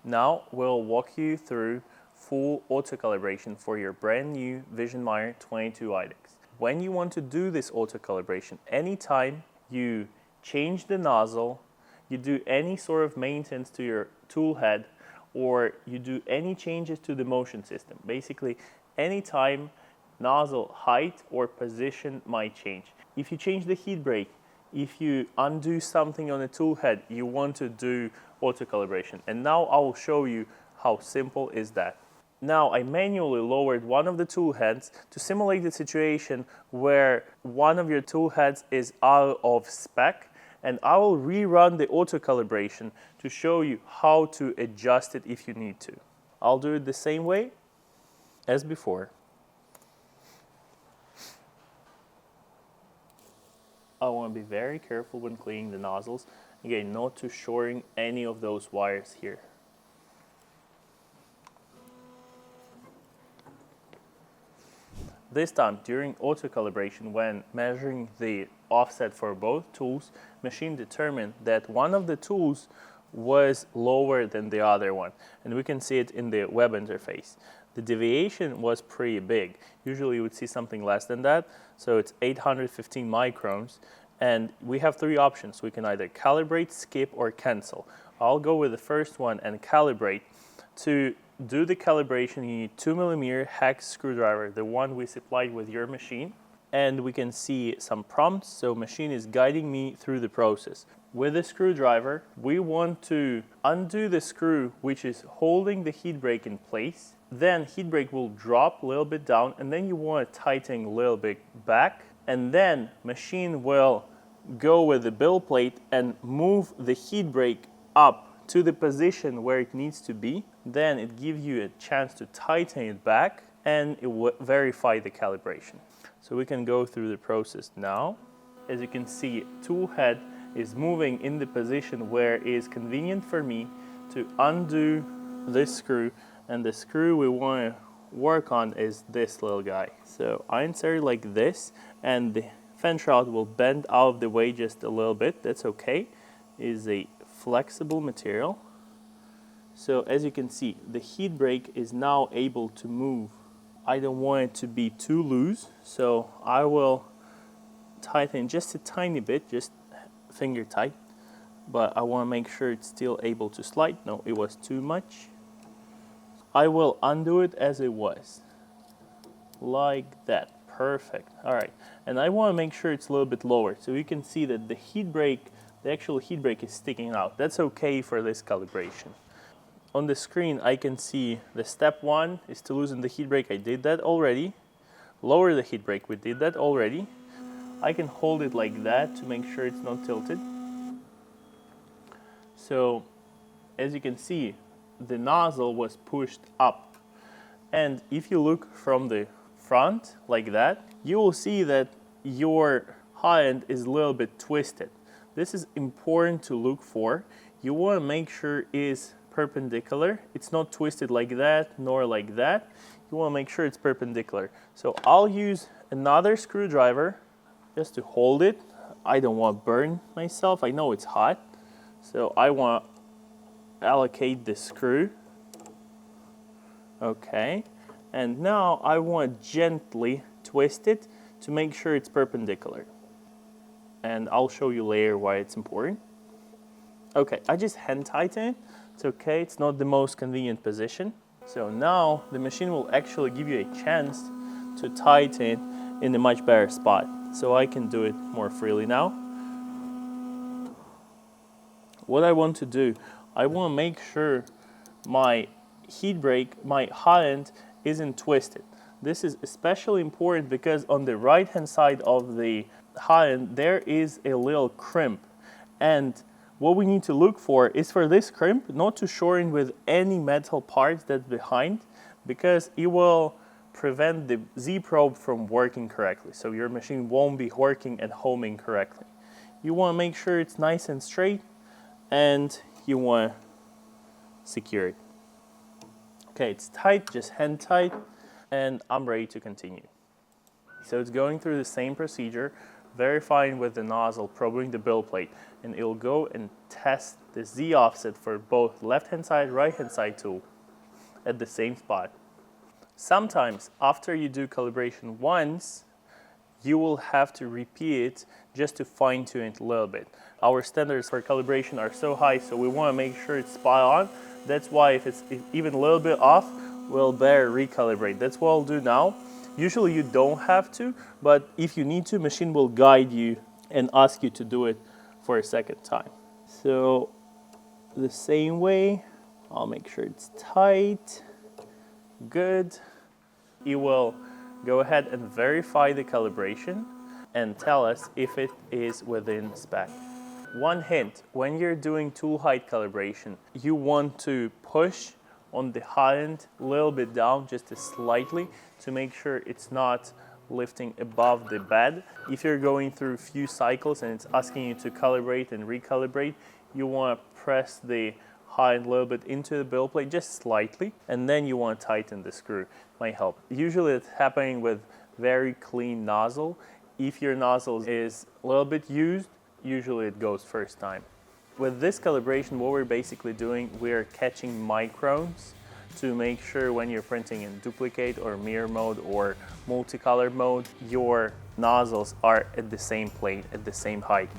Now we'll walk you through full auto calibration for your brand new Visionmire 22 IDEX. When you want to do this auto calibration, anytime you change the nozzle, you do any sort of maintenance to your tool head, or you do any changes to the motion system, basically anytime nozzle height or position might change. If you change the heat break, if you undo something on the tool head, you want to do auto calibration. And now I will show you how simple is that. Now I manually lowered one of the tool heads to simulate the situation where one of your tool heads is out of spec, and I will rerun the auto calibration to show you how to adjust it if you need to. I'll do it the same way as before. I want to be very careful when cleaning the nozzles. Again, not to shoring any of those wires here. This time, during auto calibration, when measuring the offset for both tools, machine determined that one of the tools was lower than the other one. And we can see it in the web interface. The deviation was pretty big. Usually you would see something less than that. So it's 815 microns. And we have three options. We can either calibrate, skip, or cancel. I'll go with the first one and calibrate. To do the calibration, you need 2mm hex screwdriver, the one we supplied with your machine. And we can see some prompts, so machine is guiding me through the process. With the screwdriver, we want to undo the screw which is holding the heat break in place. Then heat break will drop a little bit down, and then you want to tighten a little bit back. And then machine will go with the bill plate and move the heat break up to the position where it needs to be. Then it gives you a chance to tighten it back, and it will verify the calibration. So we can go through the process now. As you can see, tool head is moving in the position where it is convenient for me to undo this screw, and the screw we want to work on is this little guy. So I insert it like this, and the fan shroud will bend out of the way just a little bit. That's okay. It is a flexible material. So as you can see, the heat break is now able to move. I don't want it to be too loose, so I will tighten just a tiny bit, just finger tight, but I want to make sure it's still able to slide. No, it was too much. I will undo it as it was, like that. Perfect. All right, and I want to make sure it's a little bit lower, so you can see that the heat break, the actual heat break is sticking out. That's okay for this calibration. On the screen, I can see the step one is to loosen the heat break. I did that already. Lower the heat break. We did that already. I can hold it like that to make sure it's not tilted. So, as you can see, the nozzle was pushed up. And if you look from the front like that, you will see that your high end is a little bit twisted. This is important to look for. You want to make sure it is perpendicular. It's not twisted like that nor like that. You want to make sure it's perpendicular. So I'll use another screwdriver just to hold it. I don't want to burn myself. I know it's hot. So I want to allocate the screw. Okay. And now I want to gently twist it to make sure it's perpendicular. And I'll show you later why it's important. Okay, I just hand tighten it. It's okay, it's not the most convenient position. So now the machine will actually give you a chance to tighten in a much better spot. So I can do it more freely now. What I want to do, I want to make sure my heat break, my high end, isn't twisted. This is especially important because on the right hand side of the high end there is a little crimp, and what we need to look for is for this crimp not to shore in with any metal parts that's behind, because it will prevent the Z-probe from working correctly. So your machine won't be working and homing correctly. You want to make sure it's nice and straight, and you want to secure it. Okay, it's tight, just hand tight, and I'm ready to continue. So it's going through the same procedure verifying with the nozzle, probing the build plate, and it'll go and test the Z offset for both left-hand side, right-hand side tool at the same spot. Sometimes after you do calibration once, you will have to repeat it just to fine-tune it a little bit. Our standards for calibration are so high, so we want to make sure it's spot on. That's why if it's even a little bit off, we'll better recalibrate. That's what I'll do now. Usually you don't have to, but if you need to, machine will guide you and ask you to do it for a second time. So the same way, I'll make sure it's tight, good. It will go ahead and verify the calibration and tell us if it is within spec. One hint, when you're doing tool height calibration, you want to push on the hot end a little bit down, just slightly, to make sure it's not lifting above the bed. If you're going through a few cycles and it's asking you to calibrate and recalibrate, you want to press the hot end a little bit into the build plate, just slightly, and then you want to tighten the screw. Might help. Usually it's happening with very clean nozzle. If your nozzle is a little bit used, usually it goes first time. With this calibration, what we're basically doing, we're catching microns to make sure when you're printing in duplicate or mirror mode or multicolor mode, your nozzles are at the same plane, at the same height.